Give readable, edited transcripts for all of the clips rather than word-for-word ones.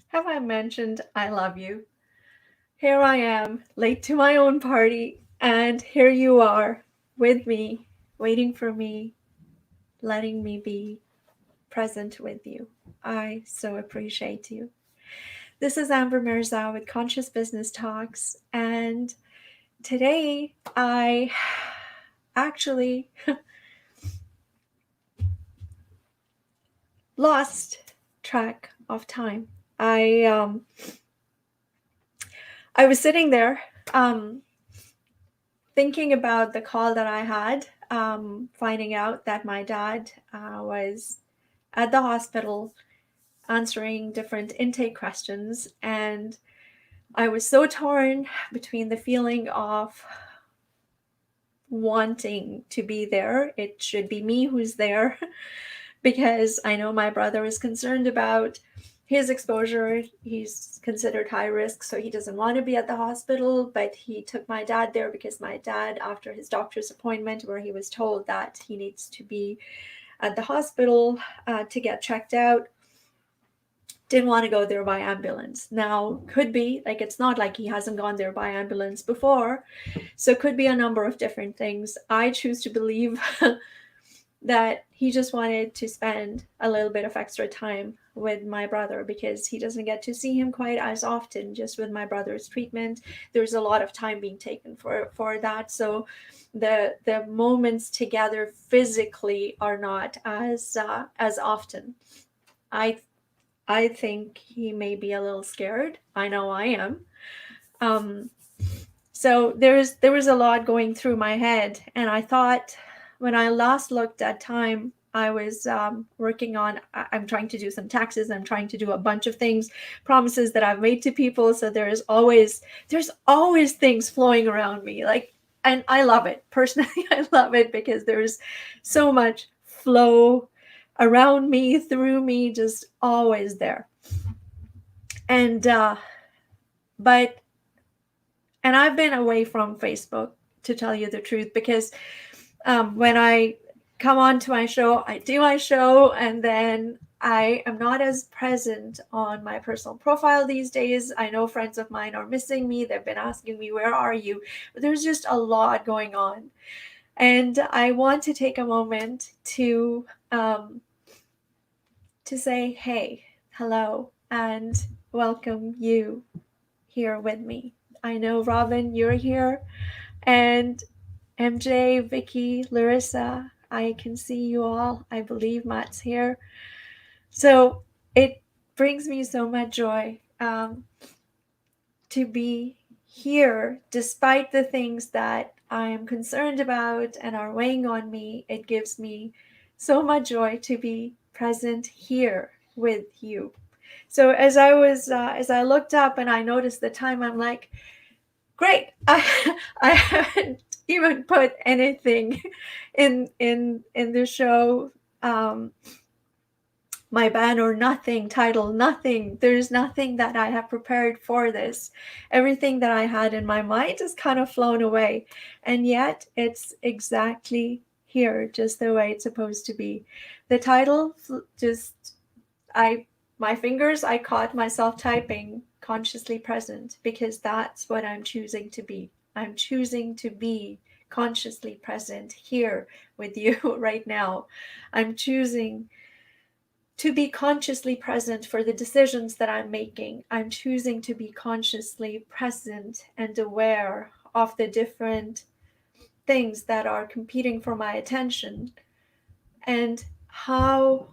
Have I mentioned I love you? Here I am, late to my own party, and here you are with me, waiting for me, letting me be present with you. I so appreciate you. This is Amber Mirza with Conscious Business Talks, and today I actually lost track of time. I was sitting there thinking about the call that I had, finding out that my dad was at the hospital answering different intake questions. And I was so torn between the feeling of wanting to be there. It should be me who's there because I know my brother is concerned about his exposure. He's considered high risk, so he doesn't want to be at the hospital, but he took my dad there because my dad, after his doctor's appointment where he was told that he needs to be at the hospital to get checked out, didn't want to go there by ambulance. Now, could be, like, it's not like he hasn't gone there by ambulance before, so it could be a number of different things. I choose to believe that he just wanted to spend a little bit of extra time with my brother because he doesn't get to see him quite as often. Just with my brother's treatment, there's a lot of time being taken for that, so the moments together physically are not as often. I i think he may be a little scared. I know I am. um so there was a lot going through my head, and I thought, when I last looked at time, I was working on. I'm trying to do some taxes. I'm trying to do a bunch of things, promises that I've made to people. So there's always things flowing around me, like, and I love it personally. I love it because there's so much flow around me, through me, just always there. And but and I've been away from Facebook, to tell you the truth, because when I come on to my show, I do my show, and then I am not as present on my personal profile these days. I know friends of mine are missing me. They've been asking me, where are you? But there's just a lot going on. And I want to take a moment to say, hey, hello, and welcome you here with me. I know, Robin, you're here, and MJ, Vicky, Larissa, I can see you all. I believe Matt's here. So it brings me so much joy to be here, despite the things that I am concerned about and are weighing on me. It gives me so much joy to be present here with you. So as I looked up and I noticed the time, I'm like, great. I haven't even put anything in the show, um, my banner, nothing, title, nothing. There's nothing that I have prepared for this. Everything that I had in my mind is kind of flown away, and yet it's exactly here, just the way it's supposed to be. The title, just I my fingers, I caught myself typing consciously present, because that's what I'm choosing to be. I'm choosing to be consciously present here with you right now. I'm choosing to be consciously present for the decisions that I'm making. I'm choosing to be consciously present and aware of the different things that are competing for my attention, and how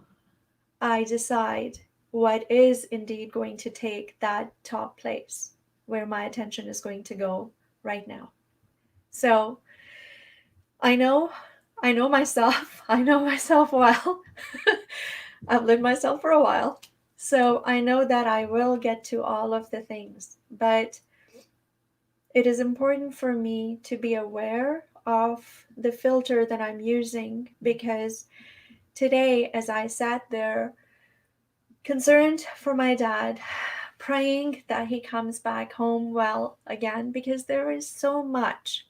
I decide what is indeed going to take that top place where my attention is going to go right now. So I know, I know myself. I know myself well. I've lived myself for a while. So I know that I will get to all of the things, but it is important for me to be aware of the filter that I'm using, because today, as I sat there concerned for my dad, praying that he comes back home well again, because there's so much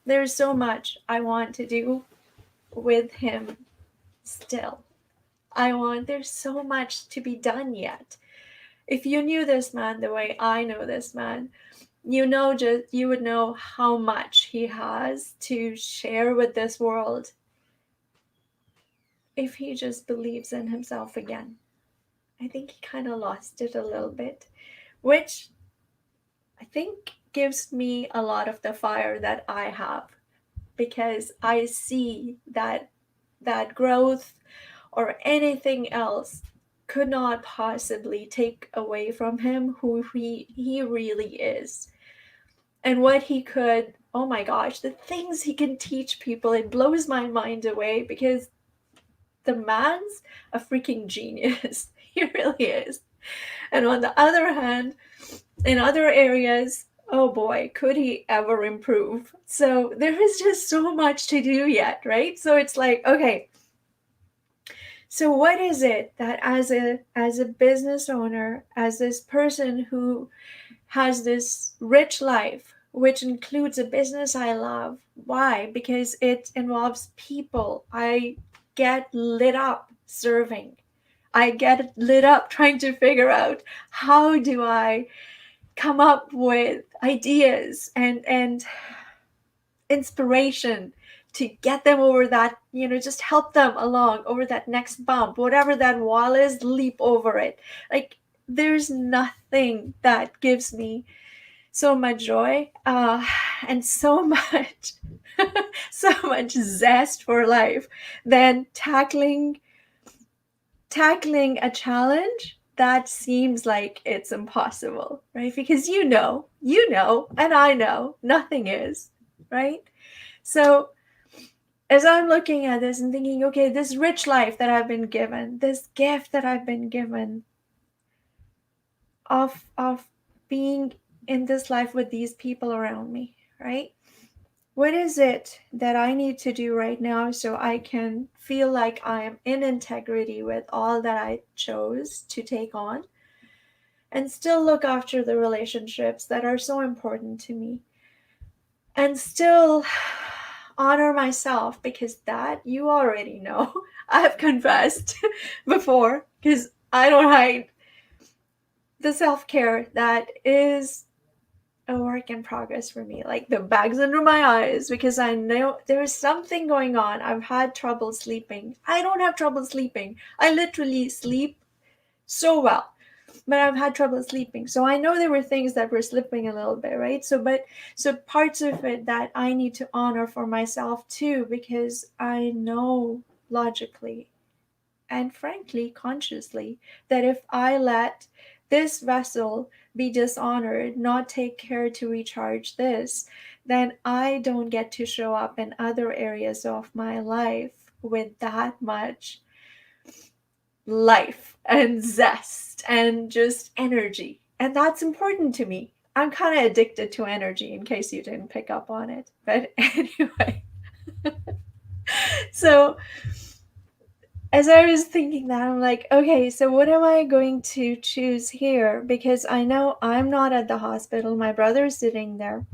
I want to do with him still. There's so much to be done yet. If you knew this man the way I know this man, you would know how much he has to share with this world if he just believes in himself again. I think he kind of lost it a little bit, which I think gives me a lot of the fire that I have, because I see that growth or anything else could not possibly take away from him who he really is, and what he could, oh my gosh, the things he can teach people, it blows my mind away, because the man's a freaking genius. He really is. And on the other hand, in other areas, oh boy, could he ever improve? So there is just so much to do yet, right? So it's like, okay, so what is it that as a business owner, as this person who has this rich life, which includes a business I love. Why? Because it involves people. I get lit up serving. I get lit up trying to figure out how do I come up with ideas and inspiration to get them over that, just help them along over that next bump, whatever that wall is, leap over it. Like, there's nothing that gives me so much joy, and so much so much zest for life than tackling a challenge that seems like it's impossible, right? Because and I know nothing is, right? So as I'm looking at this and thinking, okay, this rich life that I've been given, this gift that I've been given of being in this life with these people around me, right? What is it that I need to do right now so I can feel like I am in integrity with all that I chose to take on, and still look after the relationships that are so important to me, and still honor myself? Because that, you already know, I've confessed before, because I don't hide the self-care that is a work in progress for me, like the bags under my eyes, because I know there's something going on. I've had trouble sleeping. I don't have trouble sleeping. I literally sleep so well, but I've had trouble sleeping. So I know there were things that were slipping a little bit, right? So parts of it that I need to honor for myself too, because I know logically and frankly consciously that if I let this vessel be dishonored, not take care to recharge this, then I don't get to show up in other areas of my life with that much life and zest and just energy. And that's important to me. I'm kind of addicted to energy, in case you didn't pick up on it. But anyway, so as I was thinking that, I'm like, okay, so what am I going to choose here? Because I know I'm not at the hospital. My brother's sitting there.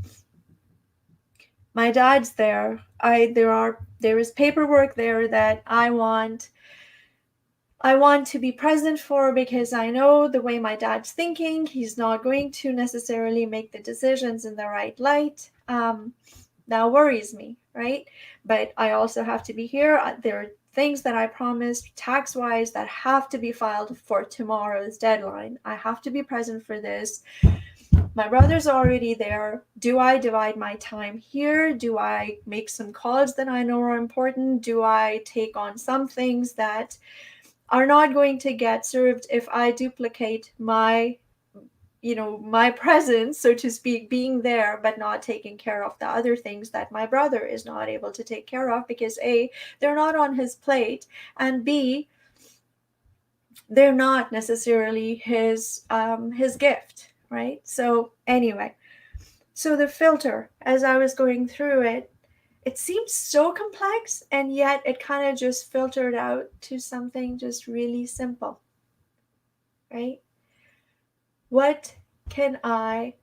My dad's there. There is paperwork there that I want to be present for, because I know the way my dad's thinking, he's not going to necessarily make the decisions in the right light. That worries me, right? But I also have to be here. There are things that I promised tax-wise that have to be filed for tomorrow's deadline. I have to be present for this. My brother's already there. Do I divide my time here? Do I make some calls that I know are important? Do I take on some things that are not going to get served if I duplicate my presence, so to speak, being there, but not taking care of the other things that my brother is not able to take care of, because A, they're not on his plate, and B, they're not necessarily his gift, right? So anyway, so the filter, as I was going through it, it seems so complex, and yet it kind of just filtered out to something just really simple, right? What can I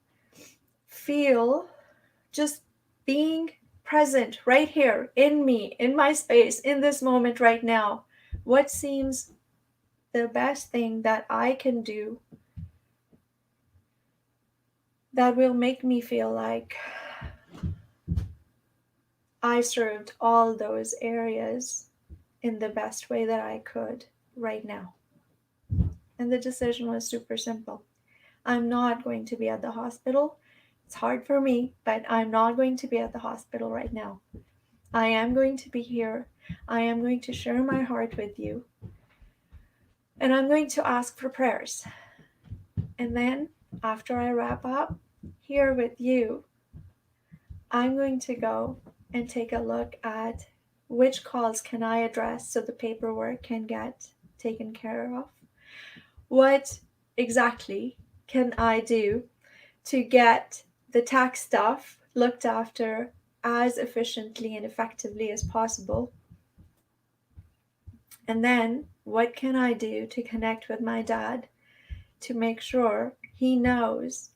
feel just being present right here in me, in my space, in this moment right now? What seems the best thing that I can do that will make me feel like I served all those areas in the best way that I could right now. And the decision was super simple. I'm not going to be at the hospital. It's hard for me, but I'm not going to be at the hospital right now. I am going to be here. I am going to share my heart with you. And I'm going to ask for prayers. And then, after I wrap up here with you, I'm going to go and take a look at which calls can I address so the paperwork can get taken care of. What exactly can I do to get the tax stuff looked after as efficiently and effectively as possible? And then what can I do to connect with my dad to make sure he knows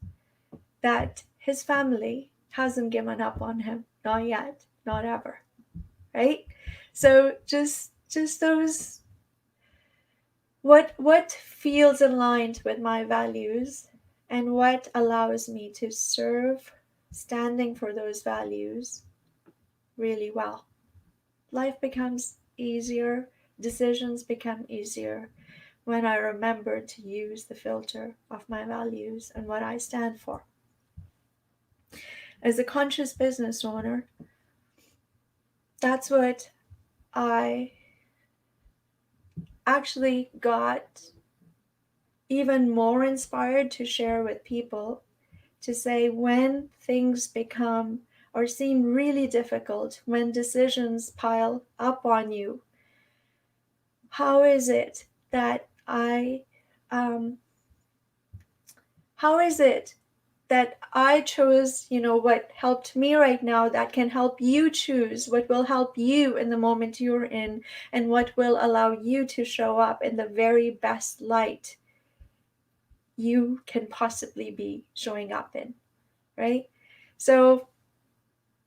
that his family hasn't given up on him? Not yet, not ever, right? So just those, what feels aligned with my values and what allows me to serve standing for those values really well. Life becomes easier, decisions become easier when I remember to use the filter of my values and what I stand for. As a conscious business owner, that's what I actually got even more inspired to share with people, to say when things become or seem really difficult, when decisions pile up on you, how is it that how is it that I chose, what helped me right now that can help you choose what will help you in the moment you're in and what will allow you to show up in the very best light you can possibly be showing up in, right? So,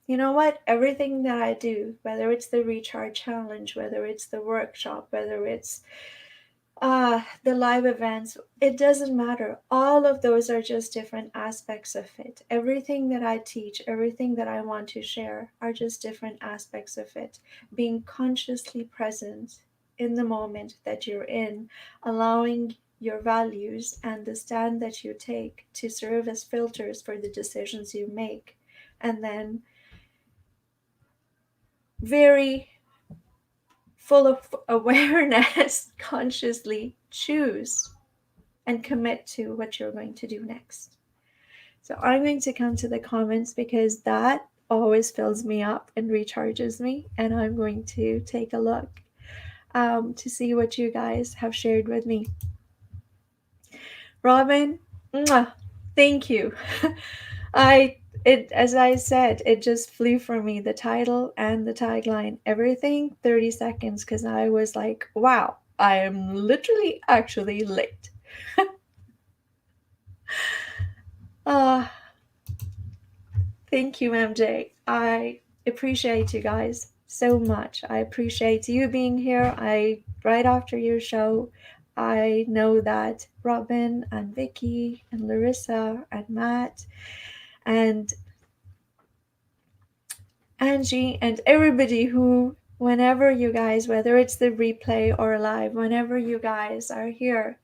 you know what? Everything that I do, whether it's the Recharge Challenge, whether it's the workshop, whether it's the live events, it doesn't matter. All of those are just different aspects of it. Everything that I teach, everything that I want to share are just different aspects of it. Being consciously present in the moment that you're in, allowing your values and the stand that you take to serve as filters for the decisions you make, and then very full of awareness, consciously choose and commit to what you're going to do next. So I'm going to come to the comments because that always fills me up and recharges me. And I'm going to take a look to see what you guys have shared with me. Robin, mwah, thank you. As I said, it just flew from me, the title and the tagline, everything 30 seconds, because I was like, wow, I am literally actually late. Thank you, MJ. I appreciate you guys so much. I appreciate you being here. Right after your show, I know that Robin and Vicky and Larissa and Matt and Angie and everybody who, whenever you guys, whether it's the replay or live, whenever you guys are here,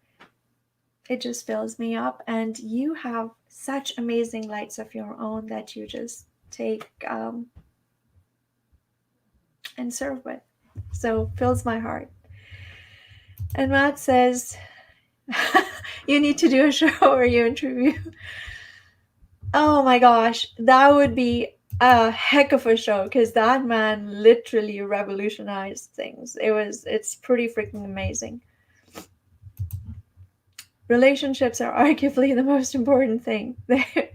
it just fills me up. And you have such amazing lights of your own that you just take and serve with. So fills my heart. And Matt says, you need to do a show or you interview. Oh my gosh, that would be a heck of a show because that man literally revolutionized things. It's pretty freaking amazing. Relationships are arguably the most important thing. They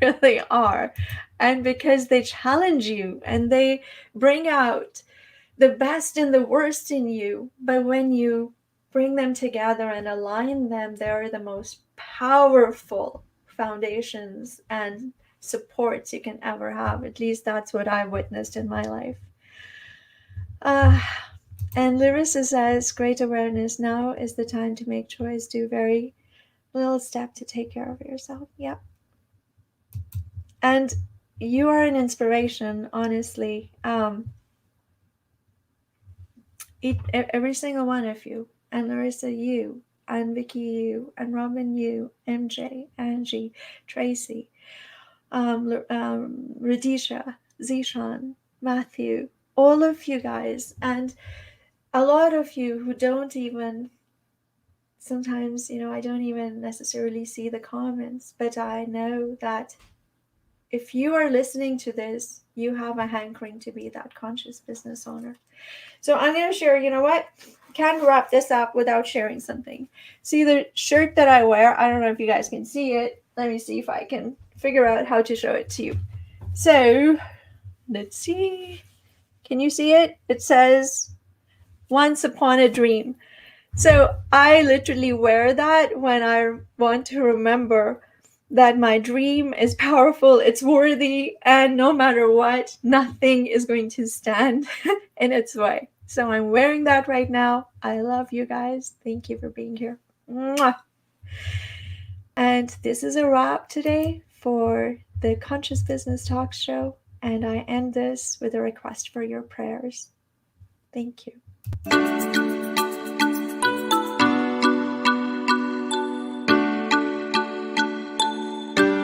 really are. And because they challenge you and they bring out the best and the worst in you, but when you bring them together and align them, they're the most powerful foundations and supports you can ever have. At least that's what I've witnessed in my life. And Larissa says, great awareness. Now is the time to make choice. Do very little step to take care of yourself. Yep. And you are an inspiration, honestly. Every single one of you, and Larissa, you, and Vicky, you, and Robin, you, MJ, Angie, Tracy, Radisha, Zishan, Matthew, all of you guys, and a lot of you who don't even, sometimes, I don't even necessarily see the comments, but I know that if you are listening to this, you have a hankering to be that conscious business owner. So I'm going to share, you know what? Can't wrap this up without sharing something. See the shirt that I wear? I don't know if you guys can see it. Let me see if I can figure out how to show it to you. So let's see. Can you see it? It says, "Once upon a dream." So I literally wear that when I want to remember that my dream is powerful, it's worthy, and no matter what, nothing is going to stand in its way. So I'm wearing that right now. I love you guys. Thank you for being here. Mwah. And this is a wrap today for the Conscious Business Talk Show. And I end this with a request for your prayers. Thank you.